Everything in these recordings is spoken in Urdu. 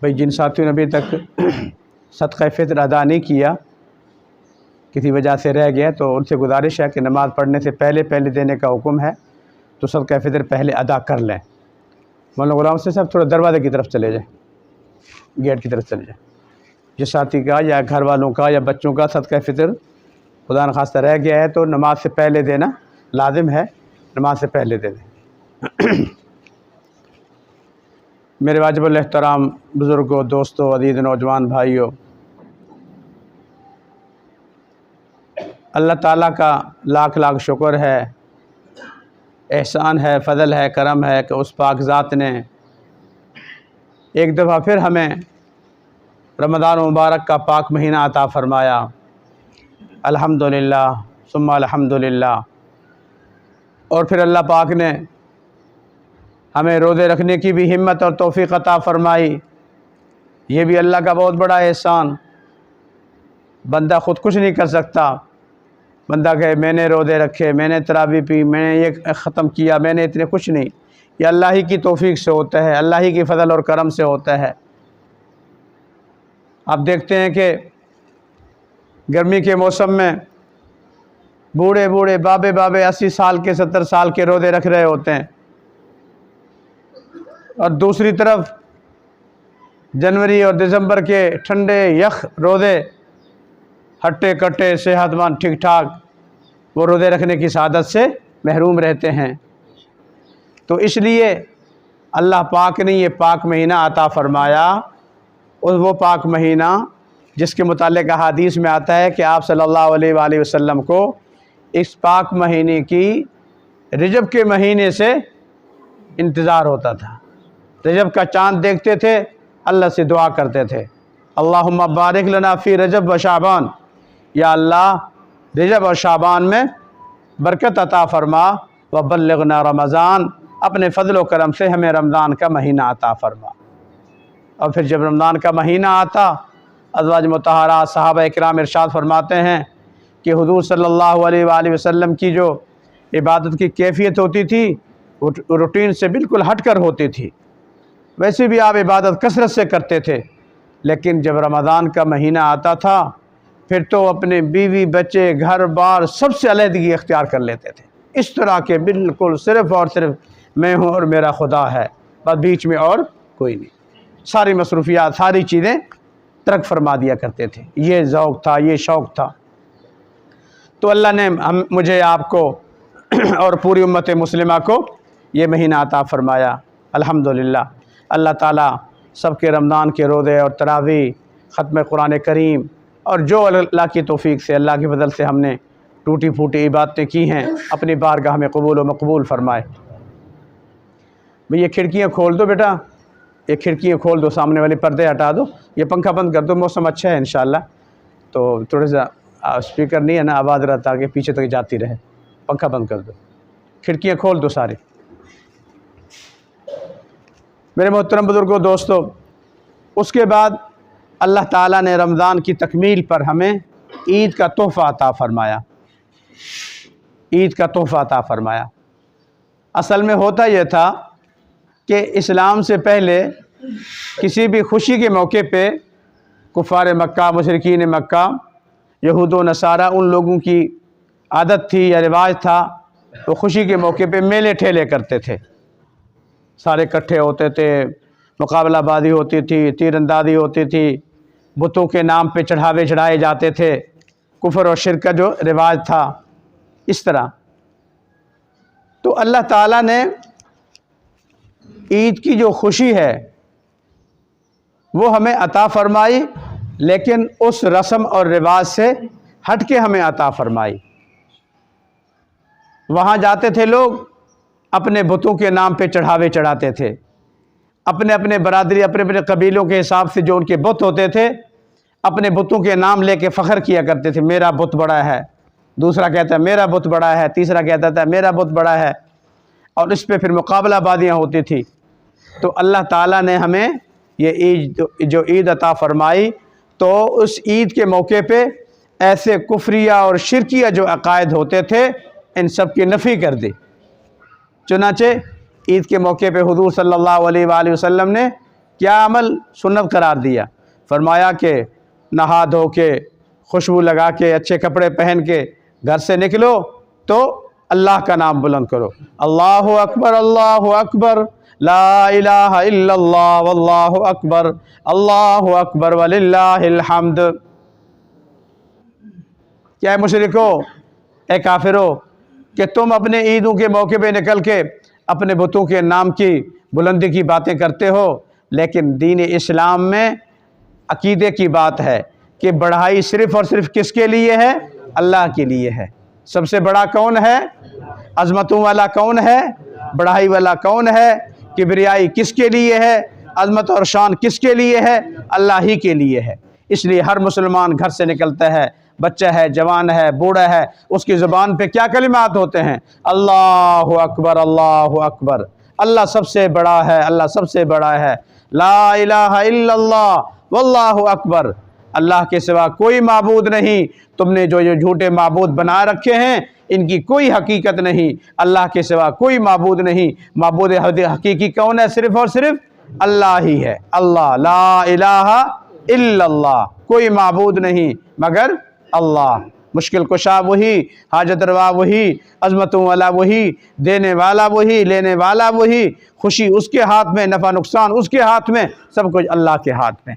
بھئی جن ساتھیوں نے ابھی تک صدقہ فطر ادا نہیں کیا، کسی وجہ سے رہ گیا، تو ان سے گزارش ہے کہ نماز پڑھنے سے پہلے دینے کا حکم ہے، تو صدقہ فطر پہلے ادا کر لیں۔ مولانا غلام سے صاحب تھوڑا دروازے کی طرف چلے جائیں، گیٹ کی طرف چلے جائیں۔ جس ساتھی کا یا گھر والوں کا یا بچوں کا صدقہ فطر خدا نخواستہ رہ گیا ہے تو نماز سے پہلے دینا لازم ہے، نماز سے پہلے دے دیں۔ میرے واجب الاحترام بزرگوں، دوستوں، عزیز نوجوان بھائیوں، اللہ تعالیٰ کا لاکھ لاکھ شکر ہے، احسان ہے، فضل ہے، کرم ہے کہ اس پاک ذات نے ایک دفعہ پھر ہمیں رمضان مبارک کا پاک مہینہ عطا فرمایا۔ الحمدللہ ثم الحمدللہ۔ اور پھر اللہ پاک نے ہمیں روزے رکھنے کی بھی ہمت اور توفیق عطا فرمائی۔ یہ بھی اللہ کا بہت بڑا احسان۔ بندہ خود کچھ نہیں کر سکتا۔ بندہ کہے میں نے روزے رکھے، میں نے تراویح پی، میں نے یہ ختم کیا، میں نے اتنے، کچھ نہیں۔ یہ اللہ ہی کی توفیق سے ہوتا ہے، اللہ ہی کی فضل اور کرم سے ہوتا ہے۔ آپ دیکھتے ہیں کہ گرمی کے موسم میں بوڑھے بوڑھے بابے 80 سال کے 70 سال کے روزے رکھ رہے ہوتے ہیں، اور دوسری طرف جنوری اور دسمبر کے ٹھنڈے یخ روزے ہٹے کٹے صحت مند ٹھیک ٹھاک وہ روزے رکھنے کی سعادت سے محروم رہتے ہیں۔ تو اس لیے اللہ پاک نے یہ پاک مہینہ عطا فرمایا، اور وہ پاک مہینہ جس کے متعلق احادیث میں آتا ہے کہ آپ صلی اللہ علیہ وآلہ وسلم کو اس پاک مہینے کی رجب کے مہینے سے انتظار ہوتا تھا۔ رجب کا چاند دیکھتے تھے، اللہ سے دعا کرتے تھے، اللہم بارک لنا فی رجب و شعبان، یا اللہ رجب اور شعبان میں برکت عطا فرما، وبلغنا رمضان، اپنے فضل و کرم سے ہمیں رمضان کا مہینہ عطا فرما۔ اور پھر جب رمضان کا مہینہ آتا، ازواج مطہرات صحابہ اکرام ارشاد فرماتے ہیں کہ حضور صلی اللہ علیہ وآلہ وسلم کی جو عبادت کی کیفیت ہوتی تھی وہ روٹین سے بالکل ہٹ کر ہوتی تھی۔ ویسے بھی آپ عبادت کثرت سے کرتے تھے، لیکن جب رمضان کا مہینہ آتا تھا پھر تو اپنے بیوی بچے گھر بار سب سے علیحدگی اختیار کر لیتے تھے، اس طرح کے بالکل صرف اور صرف میں ہوں اور میرا خدا ہے، بس بیچ میں اور کوئی نہیں۔ ساری مصروفیات، ساری چیزیں ترک فرما دیا کرتے تھے۔ یہ ذوق تھا، یہ شوق تھا۔ تو اللہ نے مجھے، آپ کو اور پوری امت مسلمہ کو یہ مہینہ عطا فرمایا، الحمدللہ۔ اللہ تعالیٰ سب کے رمضان کے روزے اور تراویح، ختم قرآن کریم، اور جو اللہ کی توفیق سے، اللہ کی فضل سے ہم نے ٹوٹی پھوٹی عبادتیں کی ہیں، اپنی بارگاہ میں قبول و مقبول فرمائے۔ بھئی یہ کھڑکیاں کھول دو بیٹا، یہ کھڑکیاں کھول دو، سامنے والے پردے ہٹا دو، یہ پنکھا بند کر دو، موسم اچھا ہے انشاءاللہ، تو تھوڑا سا اسپیکر نہیں ہے نا، آواز رہتا آگے پیچھے تک جاتی رہے، پنکھا بند کر دو، کھڑکیاں کھول دو سارے۔ میرے محترم بزرگوں، دوستو، اس کے بعد اللہ تعالیٰ نے رمضان کی تکمیل پر ہمیں عید کا تحفہ عطا فرمایا، عید کا تحفہ عطا فرمایا۔ اصل میں ہوتا یہ تھا کہ اسلام سے پہلے کسی بھی خوشی کے موقع پہ کفار مکہ، مشرکین مکہ، یہود و نصارہ، ان لوگوں کی عادت تھی یا رواج تھا، وہ خوشی کے موقع پہ میلے ٹھیلے کرتے تھے، سارے اکٹھے ہوتے تھے، مقابلہ بازی ہوتی تھی، تیر اندازی ہوتی تھی، بتوں کے نام پہ چڑھاوے چڑھائے جاتے تھے، کفر اور شرک کا جو رواج تھا، اس طرح۔ تو اللہ تعالیٰ نے عید کی جو خوشی ہے وہ ہمیں عطا فرمائی، لیکن اس رسم اور رواج سے ہٹ کے ہمیں عطا فرمائی۔ وہاں جاتے تھے لوگ، اپنے بتوں کے نام پہ چڑھاوے چڑھاتے تھے، اپنے اپنے برادری، اپنے اپنے قبیلوں کے حساب سے جو ان کے بت ہوتے تھے، اپنے بتوں کے نام لے کے فخر کیا کرتے تھے، میرا بت بڑا ہے، دوسرا کہتا ہے میرا بت بڑا ہے، تیسرا کہتا تھا میرا بت بڑا ہے، اور اس پہ پھر مقابلہ بازیاں ہوتی تھی۔ تو اللہ تعالیٰ نے ہمیں یہ جو عید عطا فرمائی، تو اس عید کے موقع پہ ایسے کفریہ اور شرکیہ جو عقائد ہوتے تھے ان سب کی نفی کر دی۔ چنانچہ عید کے موقع پہ حضور صلی اللہ علیہ وآلہ وسلم نے کیا عمل سنت قرار دیا؟ فرمایا کہ نہا دھو کے خوشبو لگا کے اچھے کپڑے پہن کے گھر سے نکلو تو اللہ کا نام بلند کرو، اللہ اکبر لا الہ الا اللہ واللہ اکبر وللہ الحمد۔ کیا ہے مشرکو، اے کافرو، کہ تم اپنے عیدوں کے موقع پہ نکل کے اپنے بتوں کے نام کی بلندی کی باتیں کرتے ہو، لیکن دین اسلام میں عقیدے کی بات ہے کہ بڑھائی صرف اور صرف کس کے لیے ہے؟ اللہ کے لیے ہے۔ سب سے بڑا کون ہے؟ عظمتوں والا کون ہے؟ بڑھائی والا کون ہے؟ کبریائی کس کے لیے ہے؟ عظمت اور شان کس کے لیے ہے؟ اللہ ہی کے لیے ہے۔ اس لیے ہر مسلمان گھر سے نکلتا ہے، بچہ ہے، جوان ہے، بوڑھا ہے، اس کی زبان پہ کیا کلمات ہوتے ہیں؟ اللہ اکبر، اللہ اکبر، اللہ سب سے بڑا ہے، اللہ سب سے بڑا ہے، لا الہ الا اللہ واللہ اکبر، اللہ کے سوا کوئی معبود نہیں، تم نے جو جھوٹے معبود بنا رکھے ہیں ان کی کوئی حقیقت نہیں، اللہ کے سوا کوئی معبود نہیں، معبود حقیقی کون ہے؟ صرف اور صرف اللہ ہی ہے، اللہ، لا الہ الا اللہ، کوئی معبود نہیں مگر اللہ، مشکل کشا وہی، حاجت روا وہی، عظمتوں والا وہی، دینے والا وہی، لینے والا وہی، خوشی اس کے ہاتھ میں، نفع نقصان اس کے ہاتھ میں، سب کچھ اللہ کے ہاتھ میں۔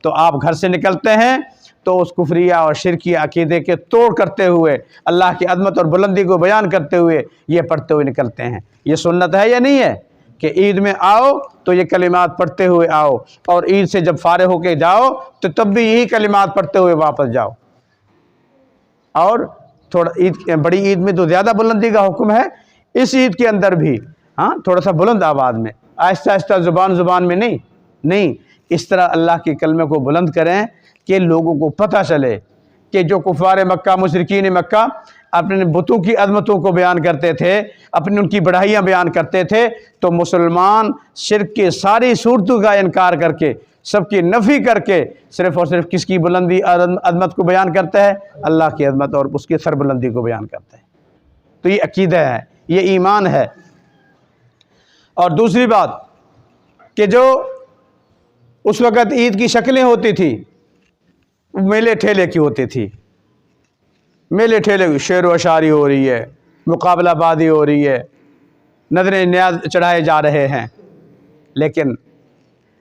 تو آپ گھر سے نکلتے ہیں تو اس کفریہ اور شرکی عقیدے کے توڑ کرتے ہوئے، اللہ کی عظمت اور بلندی کو بیان کرتے ہوئے یہ پڑھتے ہوئے نکلتے ہیں۔ یہ سنت ہے یا نہیں ہے کہ عید میں آؤ تو یہ کلمات پڑھتے ہوئے آؤ، اور عید سے جب فارغ ہو کے جاؤ تو تب بھی یہی کلمات پڑھتے ہوئے واپس جاؤ؟ اور تھوڑا بڑی عید میں تو زیادہ بلندی کا حکم ہے، اس عید کے اندر بھی تھوڑا سا بلند آواز میں، آہستہ آہستہ، زبان میں نہیں، اس طرح اللہ کے کلمے کو بلند کریں کہ لوگوں کو پتہ چلے کہ جو کفار مکہ، مشرکین مکہ اپنے بتوں کی عظمتوں کو بیان کرتے تھے، اپنی ان کی بڑھائیاں بیان کرتے تھے، تو مسلمان شرک کی ساری صورتوں کا انکار کر کے، سب کی نفی کر کے، صرف اور صرف کس کی بلندی عظمت کو بیان کرتا ہے؟ اللہ کی عظمت اور اس کی سربلندی کو بیان کرتا ہے۔ تو یہ عقیدہ ہے، یہ ایمان ہے۔ اور دوسری بات کہ جو اس وقت عید کی شکلیں ہوتی تھی میلے ٹھیلے کی ہوتی تھی، میلے ٹھیلے کی شعر و اشعاری ہو رہی ہے، مقابلہ بازی ہو رہی ہے، نظریں نیاز چڑھائے جا رہے ہیں، لیکن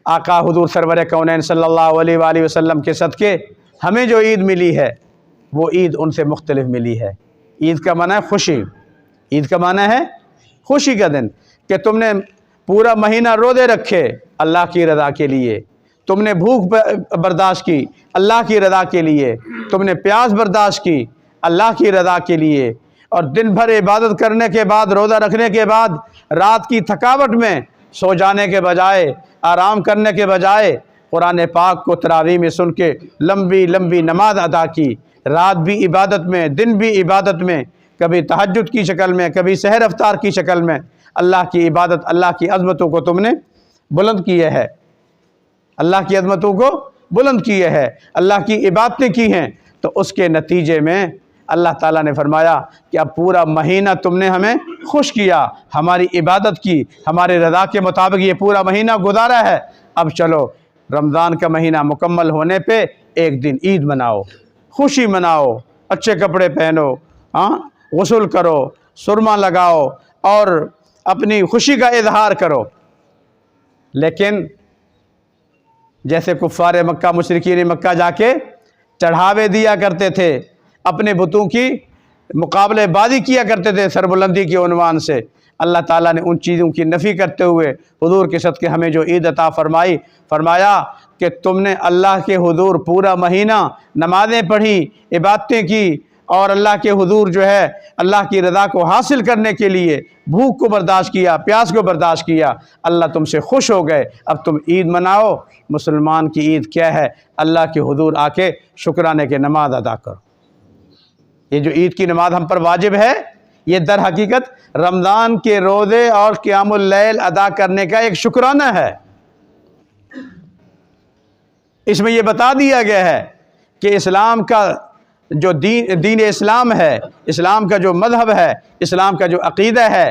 آقا حضور سرور کونین صلی اللہ علیہ وآلہ وسلم کے صدقے ہمیں جو عید ملی ہے وہ عید ان سے مختلف ملی ہے۔ عید کا معنی ہے خوشی، عید کا معنی ہے خوشی کا دن، کہ تم نے پورا مہینہ روزے رکھے اللہ کی رضا کے لیے، تم نے بھوک برداشت کی اللہ کی رضا کے لیے، تم نے پیاس برداشت کی اللہ کی رضا کے لیے، اور دن بھر عبادت کرنے کے بعد، روزہ رکھنے کے بعد، رات کی تھکاوٹ میں سو جانے کے بجائے، آرام کرنے کے بجائے قرآن پاک کو تراویح میں سن کے لمبی لمبی نماز ادا کی، رات بھی عبادت میں، دن بھی عبادت میں، کبھی تہجد کی شکل میں، کبھی سحر افطار کی شکل میں، اللہ کی عبادت، اللہ کی عظمتوں کو تم نے بلند کیا ہے، اللہ کی عظمتوں کو بلند کیا ہے، اللہ کی عبادتیں کی ہیں، تو اس کے نتیجے میں اللہ تعالیٰ نے فرمایا کہ اب پورا مہینہ تم نے ہمیں خوش کیا، ہماری عبادت کی، ہمارے رضا کے مطابق یہ پورا مہینہ گزارا ہے، اب چلو رمضان کا مہینہ مکمل ہونے پہ ایک دن عید مناؤ، خوشی مناؤ، اچھے کپڑے پہنو، غسل کرو، سرما لگاؤ اور اپنی خوشی کا اظہار کرو۔ لیکن جیسے کفار مکہ، مشرکین مکہ جا کے چڑھاوے دیا کرتے تھے، اپنے بتوں کی مقابلے بازی کیا کرتے تھے سربلندی کے عنوان سے، اللہ تعالیٰ نے ان چیزوں کی نفی کرتے ہوئے حضور کے صدقے ہمیں جو عید عطا فرمائی، فرمایا کہ تم نے اللہ کے حضور پورا مہینہ نمازیں پڑھی، عبادتیں کی، اور اللہ کے حضور جو ہے اللہ کی رضا کو حاصل کرنے کے لیے بھوک کو برداشت کیا، پیاس کو برداشت کیا، اللہ تم سے خوش ہو گئے، اب تم عید مناؤ۔ مسلمان کی عید کیا ہے؟ اللہ کے حضور آ کے شکرانے کے نماز ادا کرو۔ یہ جو عید کی نماز ہم پر واجب ہے، یہ در حقیقت رمضان کے روزے اور قیام اللیل ادا کرنے کا ایک شکرانہ ہے۔ اس میں یہ بتا دیا گیا ہے کہ اسلام کا جو دین اسلام ہے، اسلام کا جو مذہب ہے، اسلام کا جو عقیدہ ہے،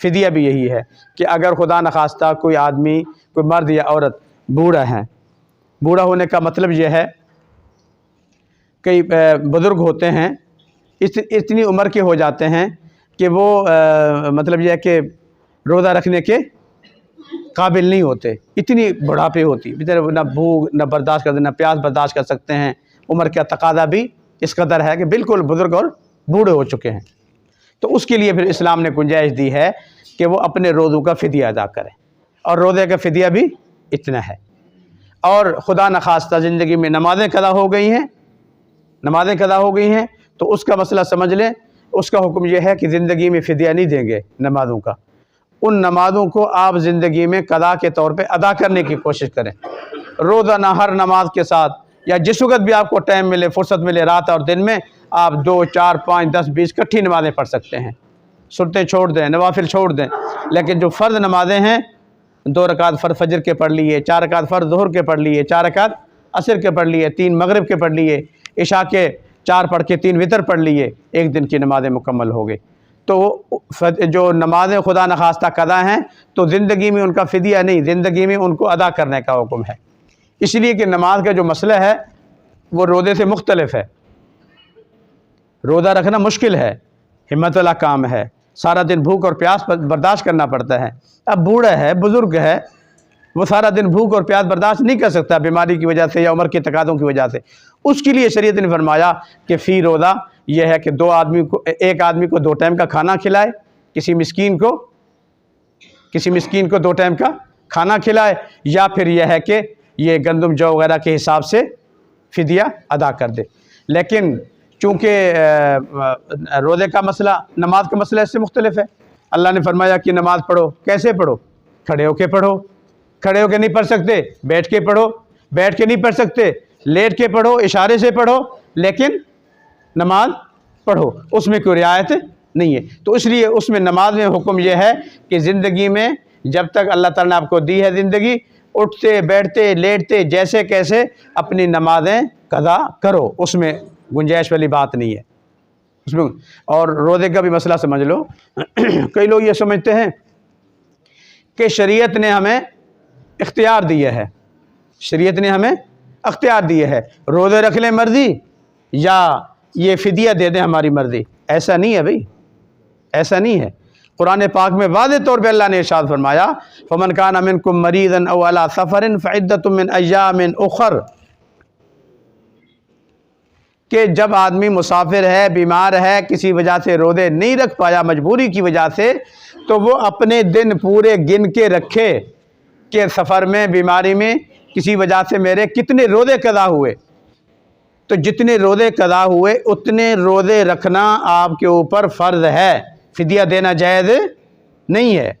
فدیہ بھی یہی ہے کہ اگر خدا نخواستہ کوئی آدمی، کوئی مرد یا عورت بوڑھا ہے، بوڑھا ہونے کا مطلب یہ ہے، کئی بزرگ ہوتے ہیں اتنی عمر کے ہو جاتے ہیں کہ وہ مطلب یہ ہے کہ روزہ رکھنے کے قابل نہیں ہوتے، اتنی بڑھاپے ہوتی، نہ بھوک نہ برداشت کرتے، نہ پیاس برداشت کر سکتے ہیں، عمر کا تقاضا بھی اس قدر ہے کہ بالکل بزرگ اور بوڑھے ہو چکے ہیں، تو اس کے لیے پھر اسلام نے گنجائش دی ہے کہ وہ اپنے روزوں کا فدیہ ادا کریں، اور روزے کا فدیہ بھی اتنا ہے۔ اور خدا نخواستہ زندگی میں نمازیں قضا ہو گئی ہیں، نمازیں قضا ہو گئی ہیں تو اس کا مسئلہ سمجھ لیں، اس کا حکم یہ ہے کہ زندگی میں فدیہ نہیں دیں گے نمازوں کا، ان نمازوں کو آپ زندگی میں قضا کے طور پہ ادا کرنے کی کوشش کریں، روزانہ ہر نماز کے ساتھ یا جس وقت بھی آپ کو ٹائم ملے، فرصت ملے، رات اور دن میں آپ 2 4 5 10 20 اکٹھی نمازیں پڑھ سکتے ہیں، سنتیں چھوڑ دیں، نوافل چھوڑ دیں، لیکن جو فرض نمازیں ہیں 2 رکعت فرض فجر کے پڑھ لیے، 4 رکعت فرض ظہر کے پڑھ لیے، 4 رکعت عصر کے پڑھ لیے، 3 مغرب کے پڑھ لیے، عشاء کے 4 پڑھ کے 3 وتر پڑھ لیے، ایک دن کی نمازیں مکمل ہو گئی۔ تو جو نمازیں خدا نخواستہ قضا ہیں تو زندگی میں ان کا فدیہ نہیں، زندگی میں ان کو ادا کرنے کا حکم ہے، اس لیے کہ نماز کا جو مسئلہ ہے وہ روزے سے مختلف ہے، روزہ رکھنا مشکل ہے، ہمت والا کام ہے، سارا دن بھوک اور پیاس برداشت کرنا پڑتا ہے۔ اب بوڑھا ہے، بزرگ ہے، وہ سارا دن بھوک اور پیاس برداشت نہیں کر سکتا بیماری کی وجہ سے یا عمر کے تقاضوں کی وجہ سے، اس کے لیے شریعت نے فرمایا کہ فی روزہ یہ ہے کہ ایک آدمی کو 2 ٹائم کا کھانا کھلائے، کسی مسکین کو 2 ٹائم کا کھانا کھلائے، یا پھر یہ ہے کہ یہ گندم جو وغیرہ کے حساب سے فدیہ ادا کر دے۔ لیکن چونکہ روزے کا مسئلہ نماز کا مسئلہ اس سے مختلف ہے، اللہ نے فرمایا کہ نماز پڑھو، کیسے پڑھو؟ کھڑے ہو کے پڑھو، کھڑے ہو کے نہیں پڑھ سکتے بیٹھ کے پڑھو، بیٹھ کے نہیں پڑھ سکتے لیٹ کے پڑھو، اشارے سے پڑھو، لیکن نماز پڑھو، اس میں کوئی رعایت نہیں ہے۔ تو اس لیے اس میں نماز میں حکم یہ ہے کہ زندگی میں جب تک اللہ تعالیٰ نے آپ کو دی ہے زندگی، اٹھتے بیٹھتے لیٹتے جیسے کیسے اپنی نمازیں قضا کرو، اس میں گنجائش والی بات نہیں ہے اس میں۔ اور روزے کا بھی مسئلہ سمجھ لو، کئی لوگ یہ سمجھتے ہیں کہ شریعت نے ہمیں اختیار دیا ہے، شریعت نے ہمیں اختیار دیا ہے، روزے رکھ لیں مرضی یا یہ فدیہ دے دیں ہماری مرضی، ایسا نہیں ہے بھائی، ایسا نہیں ہے۔ قرآن پاک میں واضح طور پہ اللہ نے ارشاد فرمایا فَمَنْ كَانَ مِنْكُمْ مَرِيضًا أَوْ عَلَىٰ سَفَرٍ فَعِدَّةٌ مِّنْ أَيَّامٍ أُخَرَ، کہ جب آدمی مسافر ہے، بیمار ہے، کسی وجہ سے روزے نہیں رکھ پایا مجبوری کی وجہ سے، تو وہ اپنے دن پورے گن کے رکھے کہ سفر میں، بیماری میں کسی وجہ سے میرے کتنے روزے قضا ہوئے، تو جتنے روزے قضا ہوئے اتنے روزے رکھنا آپ کے اوپر فرض ہے، فدیہ دینا جائز نہیں ہے،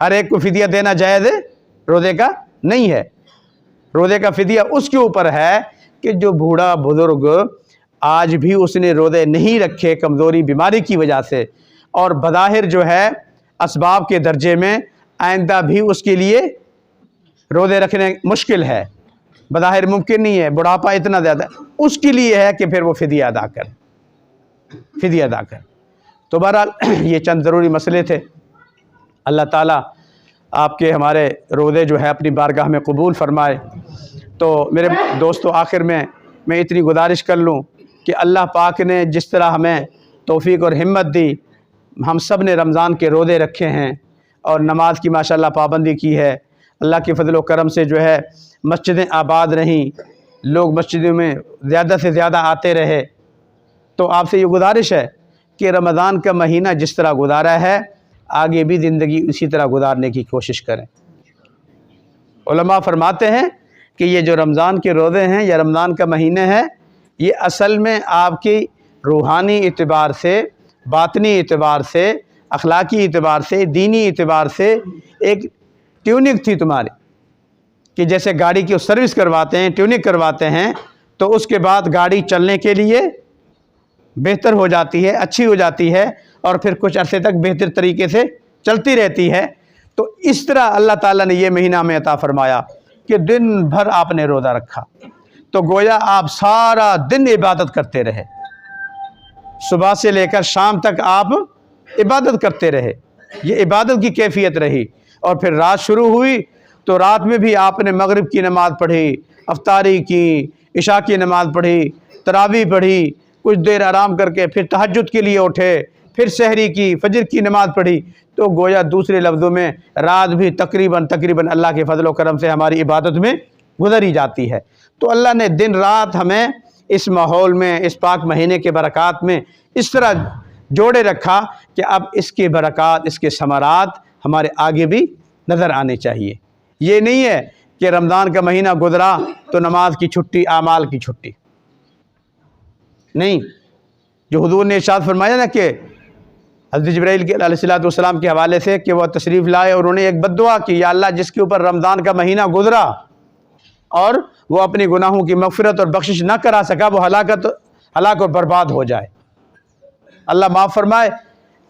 ہر ایک کو فدیہ دینا جائز روزے کا نہیں ہے۔ روزے کا فدیہ اس کے اوپر ہے کہ جو بوڑھا بزرگ آج بھی اس نے روزے نہیں رکھے کمزوری بیماری کی وجہ سے، اور بظاہر جو ہے اسباب کے درجے میں آئندہ بھی اس کے لیے روزے رکھنے مشکل ہے، بظاہر ممکن نہیں ہے، بڑھاپا اتنا زیادہ ہے، اس کے لیے ہے کہ پھر وہ فدیہ ادا کر، فدیہ ادا کر۔ تو بہرحال یہ چند ضروری مسئلے تھے، اللہ تعالیٰ آپ کے ہمارے روزے جو ہے اپنی بارگاہ میں قبول فرمائے۔ تو میرے دوستو آخر میں اتنی گزارش کر لوں کہ اللہ پاک نے جس طرح ہمیں توفیق اور ہمت دی، ہم سب نے رمضان کے روزے رکھے ہیں اور نماز کی ماشاءاللہ پابندی کی ہے، اللہ کے فضل و کرم سے جو ہے مسجدیں آباد رہیں، لوگ مسجدوں میں زیادہ سے زیادہ آتے رہے، تو آپ سے یہ گزارش ہے کہ رمضان کا مہینہ جس طرح گزارا ہے آگے بھی زندگی اسی طرح گزارنے کی کوشش کریں۔ علماء فرماتے ہیں کہ یہ جو رمضان کے روزے ہیں یا رمضان کا مہینہ ہے، یہ اصل میں آپ کی روحانی اعتبار سے، باطنی اعتبار سے، اخلاقی اعتبار سے، دینی اعتبار سے ایک ٹیوننگ تھی تمہاری، کہ جیسے گاڑی کی سروس کرواتے ہیں، ٹیوننگ کرواتے ہیں، تو اس کے بعد گاڑی چلنے کے لیے بہتر ہو جاتی ہے، اچھی ہو جاتی ہے، اور پھر کچھ عرصے تک بہتر طریقے سے چلتی رہتی ہے۔ تو اس طرح اللہ تعالیٰ نے یہ مہینہ ہمیں عطا فرمایا کہ دن بھر آپ نے روزہ رکھا، تو گویا آپ سارا دن عبادت کرتے رہے، صبح سے لے کر شام تک آپ عبادت کرتے رہے، یہ عبادت کی کیفیت رہی۔ اور پھر رات شروع ہوئی تو رات میں بھی آپ نے مغرب کی نماز پڑھی، افطاری کی، عشاء کی نماز پڑھی، تراویح پڑھی، کچھ دیر آرام کر کے پھر تہجد کے لیے اٹھے، پھر سحری کی، فجر کی نماز پڑھی۔ تو گویا دوسرے لفظوں میں رات بھی تقریباً اللہ کے فضل و کرم سے ہماری عبادت میں گزر ہی جاتی ہے۔ تو اللہ نے دن رات ہمیں اس ماحول میں، اس پاک مہینے کے برکات میں اس طرح جوڑے رکھا کہ اب اس کے برکات، اس کے ثمرات ہمارے آگے بھی نظر آنے چاہیے۔ یہ نہیں ہے کہ رمضان کا مہینہ گزرا تو نماز کی چھٹی، اعمال کی چھٹی نہیں۔ جو حضور نے ارشاد فرمایا نا کہ حضرت جبرائیل علیہ السلام کے حوالے سے کہ وہ تشریف لائے اور انہوں نے ایک بد دعا کی، یا اللہ جس کے اوپر رمضان کا مہینہ گزرا اور وہ اپنی گناہوں کی مغفرت اور بخشش نہ کرا سکا، وہ ہلاک اور برباد ہو جائے۔ اللہ معاف فرمائے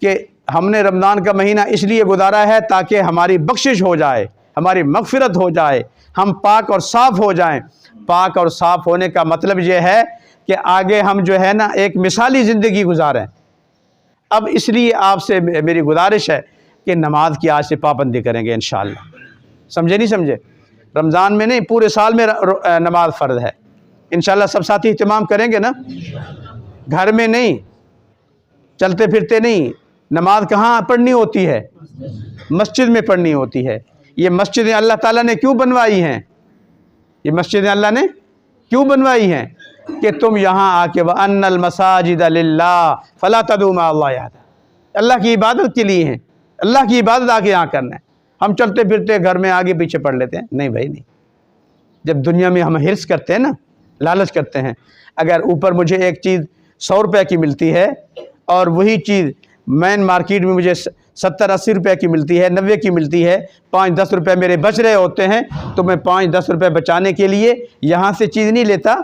کہ ہم نے رمضان کا مہینہ اس لیے گزارا ہے تاکہ ہماری بخشش ہو جائے، ہماری مغفرت ہو جائے، ہم پاک اور صاف ہو جائیں۔ پاک اور صاف ہونے کا مطلب یہ ہے کہ آگے ہم جو ہے نا ایک مثالی زندگی گزاریں۔ اب اس لیے آپ سے میری گزارش ہے کہ نماز کی آج سے پابندی کریں گے انشاءاللہ۔ سمجھے نہیں سمجھے؟ رمضان میں نہیں، پورے سال میں نماز فرض ہے۔ انشاءاللہ سب ساتھی اہتمام کریں گے نا؟ گھر میں نہیں، چلتے پھرتے نہیں، نماز کہاں پڑھنی ہوتی ہے؟ مسجد میں پڑھنی ہوتی ہے۔ یہ مسجدیں اللہ تعالیٰ نے کیوں بنوائی ہیں؟ یہ مسجدیں اللہ نے کیوں بنوائی ہیں؟ کہ تم یہاں آ کے وَأَنَّ الْمَسَاجِدَ لِلَّهِ فَلَا تَدْعُوا مَعَ اللَّهِ أَحَدًا، اللہ کی عبادت کے لیے ہیں، اللہ کی عبادت آ کے یہاں کرنا ہے۔ ہم چلتے پھرتے گھر میں آگے پیچھے پڑھ لیتے ہیں، نہیں بھائی نہیں۔ جب دنیا میں ہم حرص کرتے ہیں نا، لالچ کرتے ہیں، اگر اوپر مجھے ایک چیز 100 روپے کی ملتی ہے اور وہی چیز مین مارکیٹ میں مجھے 70-80 روپے کی ملتی ہے، 90 کی ملتی ہے، 5-10 روپے میرے بچ رہے ہوتے ہیں، تو میں 5-10 روپے بچانے کے لیے یہاں سے چیز نہیں لیتا،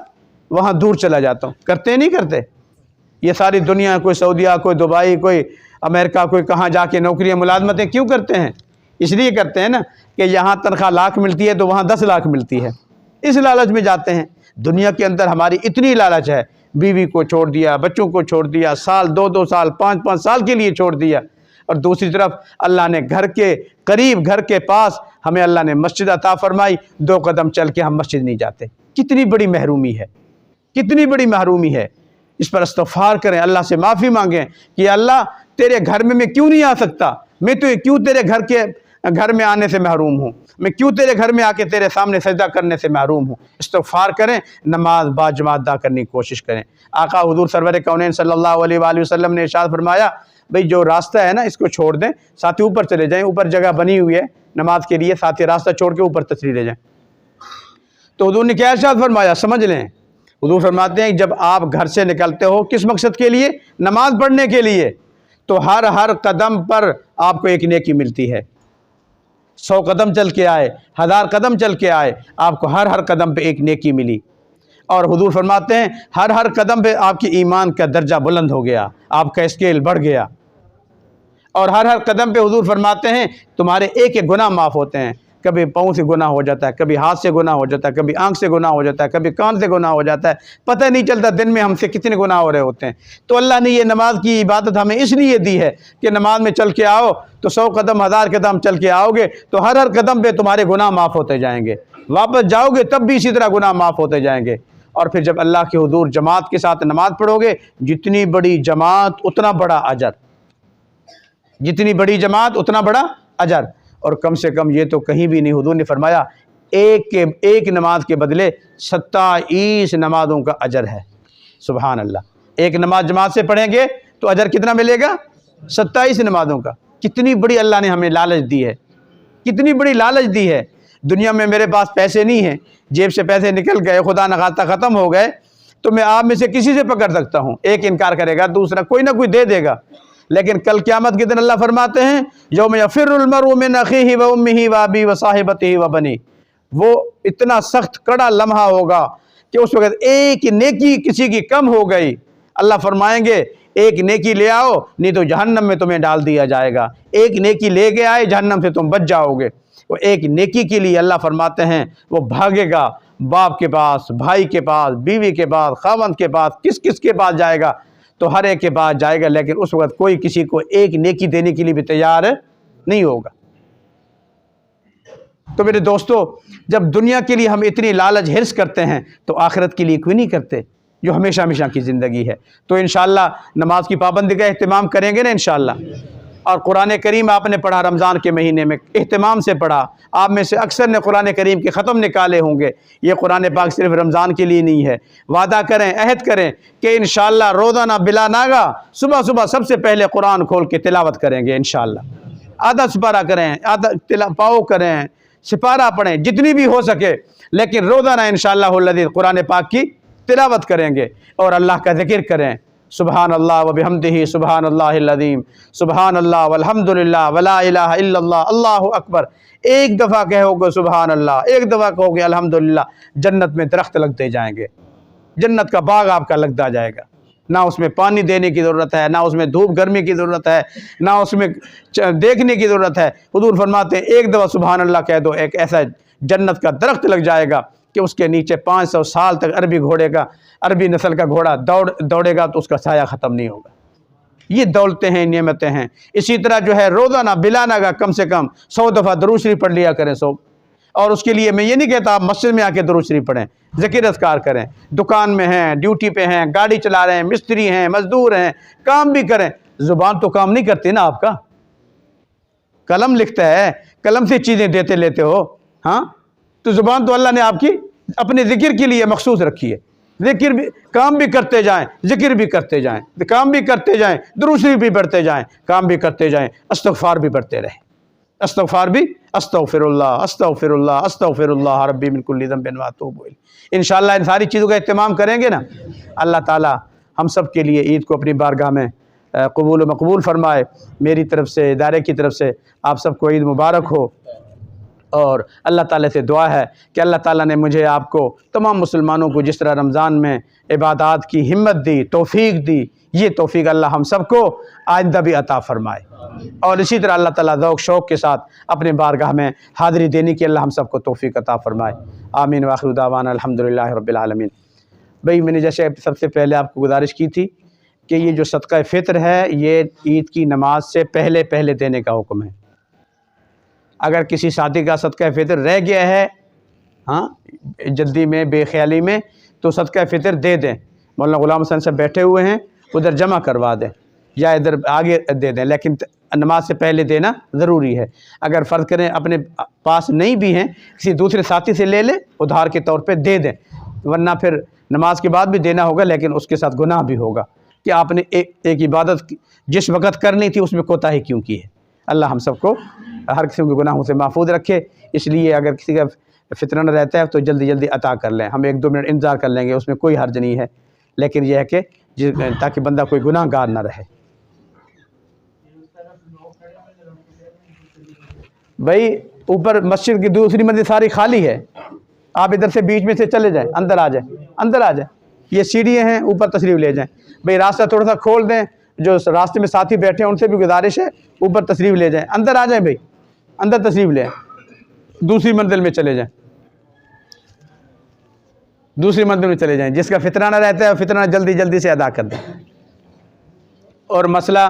وہاں دور چلا جاتا ہوں۔ کرتے نہیں کرتے؟ یہ ساری دنیا، کوئی سعودیہ، کوئی دبئی، کوئی امریکہ، کوئی کہاں جا کے نوکریاں ملازمتیں کیوں کرتے ہیں؟ اس لیے کرتے ہیں نا کہ یہاں تنخواہ 1,00,000 ملتی ہے تو وہاں 10,00,000 ملتی ہے، اس لالچ میں جاتے ہیں۔ دنیا کے اندر ہماری اتنی لالچ ہے، بیوی کو چھوڑ دیا، بچوں کو چھوڑ دیا، سال 2-2 سال 5-5 سال کے لیے چھوڑ دیا، اور دوسری طرف اللہ نے گھر کے قریب، گھر کے پاس ہمیں اللہ نے مسجد عطا فرمائی، 2 قدم چل کے ہم مسجد نہیں جاتے۔ کتنی بڑی محرومی ہے، کتنی بڑی محرومی ہے۔ اس پر استغفار کریں، اللہ سے معافی مانگیں کہ اللہ تیرے گھر میں کیوں نہیں آ سکتا، میں تو کیوں تیرے گھر میں آنے سے محروم ہوں، میں کیوں تیرے گھر میں آ کے تیرے سامنے سجدہ کرنے سے محروم ہوں۔ استغفار کریں، نماز با جماعت ادا کرنے کی کوشش کریں۔ آقا حضور سرور کونین صلی اللہ علیہ وآلہ وسلم نے ارشاد فرمایا، بھئی جو راستہ ہے نا اس کو چھوڑ دیں، ساتھی اوپر چلے جائیں، اوپر جگہ بنی ہوئی ہے نماز کے لیے، ساتھی راستہ چھوڑ کے اوپر تشریف لے جائیں۔ تو حضور نے کیا ارشاد فرمایا سمجھ لیں۔ حضور فرماتے ہیں جب آپ گھر سے نکلتے ہو کس مقصد کے لیے؟ نماز پڑھنے کے لیے، تو ہر قدم پر آپ کو ایک نیکی ملتی ہے۔ 100 قدم چل کے آئے، 1000 قدم چل کے آئے، آپ کو ہر قدم پہ ایک نیکی ملی۔ اور حضور فرماتے ہیں ہر قدم پہ آپ کی ایمان کا درجہ بلند ہو گیا، آپ کا اسکیل بڑھ گیا۔ اور ہر قدم پہ حضور فرماتے ہیں تمہارے ایک گناہ معاف ہوتے ہیں۔ کبھی پاؤں سے گناہ ہو جاتا ہے، کبھی ہاتھ سے گناہ ہو جاتا ہے، کبھی آنکھ سے گناہ ہو جاتا ہے، کبھی کان سے گناہ ہو جاتا ہے، پتہ نہیں چلتا دن میں ہم سے کتنے گناہ ہو رہے ہوتے ہیں۔ تو اللہ نے یہ نماز کی عبادت ہمیں اس لیے دی ہے کہ نماز میں چل کے آؤ تو 100 قدم 1000 قدم چل کے آؤ گے تو ہر قدم پہ تمہارے گناہ معاف ہوتے جائیں گے، واپس جاؤ گے تب بھی اسی طرح گناہ معاف ہوتے جائیں گے۔ اور پھر جب اللہ کے حضور جماعت کے ساتھ نماز پڑھو گے، جتنی بڑی جماعت اتنا بڑا اجر، جتنی بڑی جماعت اتنا بڑا اجر۔ اور کم سے کم یہ تو کہیں بھی نہیں، حضور نے فرمایا ایک نماز کے بدلے 27 نمازوں کا اجر ہے۔ سبحان اللہ، ایک نماز جماعت سے پڑھیں گے تو اجر کتنا ملے گا؟ 27 نمازوں کا۔ کتنی بڑی اللہ نے ہمیں لالچ دی ہے، کتنی بڑی لالچ دی ہے۔ دنیا میں میرے پاس پیسے نہیں ہیں، جیب سے پیسے نکل گئے، خدا نخواستہ ختم ہو گئے، تو میں آپ میں سے کسی سے پکڑ سکتا ہوں، ایک انکار کرے گا، دوسرا کوئی نہ کوئی دے دے گا۔ لیکن کل قیامت کے دن اللہ فرماتے ہیں یوم یفر المرء من اخیہ و امہ و ابیہ و صاحبتہ و بنیہ، وہ اتنا سخت کڑا لمحہ ہوگا کہ اس وقت ایک نیکی کسی کی کم ہو گئی، اللہ فرمائیں گے ایک نیکی لے آؤ نہیں تو جہنم میں تمہیں ڈال دیا جائے گا، ایک نیکی لے کے آئے جہنم سے تم بچ جاؤ گے۔ وہ ایک نیکی کے لیے اللہ فرماتے ہیں وہ بھاگے گا، باپ کے پاس، بھائی کے پاس، بیوی کے پاس، خاوند کے پاس، کس کے پاس جائے گا؟ تو ہر ایک کے پاس جائے گا، لیکن اس وقت کوئی کسی کو ایک نیکی دینے کے لیے بھی تیار نہیں ہوگا۔ تو میرے دوستو، جب دنیا کے لیے ہم اتنی لالچ حرص کرتے ہیں تو آخرت کے لیے کوئی نہیں کرتے جو ہمیشہ ہمیشہ کی زندگی ہے۔ تو انشاءاللہ نماز کی پابندی کا اہتمام کریں گے نا انشاءاللہ۔ اور قرآن کریم آپ نے پڑھا رمضان کے مہینے میں، اہتمام سے پڑھا۔ آپ میں سے اکثر نے قرآن کریم کے ختم نکالے ہوں گے۔ یہ قرآن پاک صرف رمضان کے لیے نہیں ہے۔ وعدہ کریں، عہد کریں کہ انشاءاللہ روزانہ بلا ناغہ صبح صبح سب سے پہلے قرآن کھول کے تلاوت کریں گے انشاءاللہ۔ آدھا سپارہ کریں، آدھا پاؤ کریں، سپارہ پڑھیں، جتنی بھی ہو سکے، لیکن روزانہ انشاءاللہ الذی قرآن پاک کی تلاوت کریں گے اور اللہ کا ذکر کریں۔ سبحان اللہ و بحمدہ سبحان اللہ العظیم، سبحان اللہ والحمدللہ ولا الہ الا اللہ، اللہ اکبر۔ ایک دفعہ کہو گے سبحان اللہ، ایک دفعہ کہو گے الحمدللہ، جنت میں درخت لگتے جائیں گے، جنت کا باغ آپ کا لگتا جائے گا۔ نہ اس میں پانی دینے کی ضرورت ہے، نہ اس میں دھوپ گرمی کی ضرورت ہے، نہ اس میں دیکھنے کی ضرورت ہے۔ حضور فرماتے ہیں ایک دفعہ سبحان اللہ کہہ دو، ایک ایسا جنت کا درخت لگ جائے گا کہ اس کے نیچے 500 سال تک عربی نسل کا گھوڑا دوڑے گا تو اس کا سایہ ختم نہیں ہوگا۔ یہ دولتیں ہیں، نعمتیں ہیں۔ اسی طرح جو ہے روزانہ بلا ناغہ کم سے کم 100 دفعہ درود شریف پڑھ لیا کریں 100۔ اور اس کے لیے میں یہ نہیں کہتا آپ مسجد میں آ کے درود شریف پڑھیں، ذکر اذکار کریں۔ دکان میں ہیں، ڈیوٹی پہ ہیں، گاڑی چلا رہے ہیں، مستری ہیں، مزدور ہیں، کام بھی کریں۔ زبان تو کام نہیں کرتی نا آپ کا، قلم لکھتا ہے، قلم سے چیزیں دیتے لیتے ہو، ہاں؟ تو زبان تو اللہ نے آپ کی اپنے ذکر کے لیے مخصوص رکھی ہے۔ ذکر بھی، کام بھی کرتے جائیں، ذکر بھی کرتے جائیں، کام بھی کرتے جائیں، درود شریف بھی پڑھتے جائیں، کام بھی کرتے جائیں، استغفار بھی پڑھتے رہیں۔ استغفار بھی، استغفر اللہ استغفر اللہ استغفر اللہ ربی من کل ذنب واتوب الیہ۔ انشاءاللہ ان ساری چیزوں کا اہتمام کریں گے نا، اللہ تعالی ہم سب کے لیے عید کو اپنی بارگاہ میں قبول و مقبول فرمائے۔ میری طرف سے، ادارے کی طرف سے آپ سب کو عید مبارک ہو۔ اور اللہ تعالیٰ سے دعا ہے کہ اللہ تعالیٰ نے مجھے آپ کو تمام مسلمانوں کو جس طرح رمضان میں عبادات کی ہمت دی، توفیق دی، یہ توفیق اللہ ہم سب کو آئندہ بھی عطا فرمائے۔ اور اسی طرح اللہ تعالیٰ ذوق شوق کے ساتھ اپنے بارگاہ میں حاضری دینے کی اللہ ہم سب کو توفیق عطا فرمائے۔ آمین وآخر دعوانا الحمدللہ رب العالمین۔ بھئی میں نے جیسے سب سے پہلے آپ کو گزارش کی تھی کہ یہ جو صدقہ فطر ہے یہ عید کی نماز سے پہلے دینے کا حکم ہے۔ اگر کسی ساتھی کا صدقہ فطر رہ گیا ہے، ہاں، جلدی میں، بے خیالی میں، تو صدقہ فطر دے دیں۔ مولانا غلام حسین صاحب بیٹھے ہوئے ہیں، ادھر جمع کروا دیں یا ادھر آگے دے دیں، لیکن نماز سے پہلے دینا ضروری ہے۔ اگر فرض کریں اپنے پاس نہیں بھی ہیں، کسی دوسرے ساتھی سے لے لیں، ادھار کے طور پہ دے دیں، ورنہ پھر نماز کے بعد بھی دینا ہوگا، لیکن اس کے ساتھ گناہ بھی ہوگا کہ آپ نے ایک عبادت جس وقت کرنی تھی اس میں کوتاہی کیوں کی ہے۔ اللہ ہم سب کو ہر قسم کے گناہوں سے محفوظ رکھے۔ اس لیے اگر کسی کا فطرہ نہ رہتا ہے تو جلدی جلدی عطا کر لیں، ہم 1-2 منٹ انتظار کر لیں گے، اس میں کوئی حرج نہیں ہے، لیکن یہ ہے کہ تاکہ بندہ کوئی گناہ گار نہ رہے۔ بھائی اوپر مسجد کی دوسری منزل ساری خالی ہے، آپ ادھر سے بیچ میں سے چلے جائیں، اندر آ جائیں، یہ سیڑھیاں ہیں، اوپر تشریف لے جائیں۔ بھئی راستہ تھوڑا سا کھول دیں، جو راستے میں ساتھی بیٹھے ہیں ان سے بھی گزارش ہے اوپر تشریف لے جائیں، اندر آ جائیں، بھئی اندر تشریف لے آئیں، دوسری منزل میں چلے جائیں، جس کا فطرانہ رہتا ہے فطرانہ جلدی سے ادا کر دیں۔ اور مسئلہ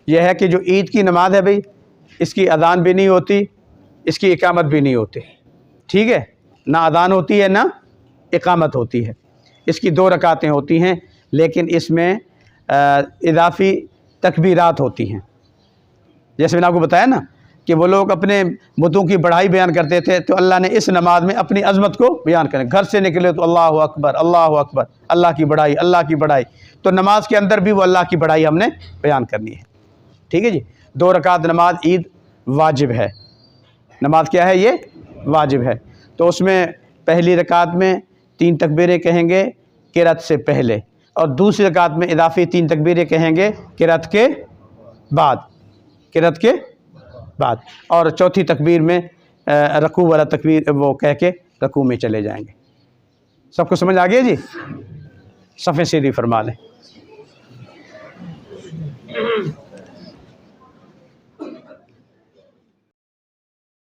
یہ ہے کہ جو عید کی نماز ہے بھئی، اس کی اذان بھی نہیں ہوتی، اس کی اقامت بھی نہیں ہوتی، ٹھیک ہے؟ نہ اذان ہوتی ہے نہ اقامت ہوتی ہے۔ اس کی 2 رکعتیں ہوتی ہیں، لیکن اس میں اضافی تکبیرات ہوتی ہیں۔ جیسے میں نے آپ کو بتایا نا کہ وہ لوگ اپنے بتوں کی بڑائی بیان کرتے تھے، تو اللہ نے اس نماز میں اپنی عظمت کو بیان کریں۔ گھر سے نکلے تو اللہ اکبر اللہ اکبر، اللہ کی بڑائی اللہ کی بڑائی، تو نماز کے اندر بھی وہ اللہ کی بڑائی ہم نے بیان کرنی ہے، ٹھیک ہے جی؟ 2 رکعت نماز عید واجب ہے۔ نماز کیا ہے؟ یہ واجب ہے۔ تو اس میں پہلی رکعت میں 3 تکبیریں کہیں گے قرأت سے پہلے، اور دوسری رکعت میں اضافی 3 تکبیریں کہیں گے قرأت کے بعد، اور چوتھی تکبیر میں رکوع والا تکبیر وہ کہہ کے رکوع میں چلے جائیں گے۔ سب کو سمجھ آ گیا جی؟ صفیں سیدھی فرما لیں۔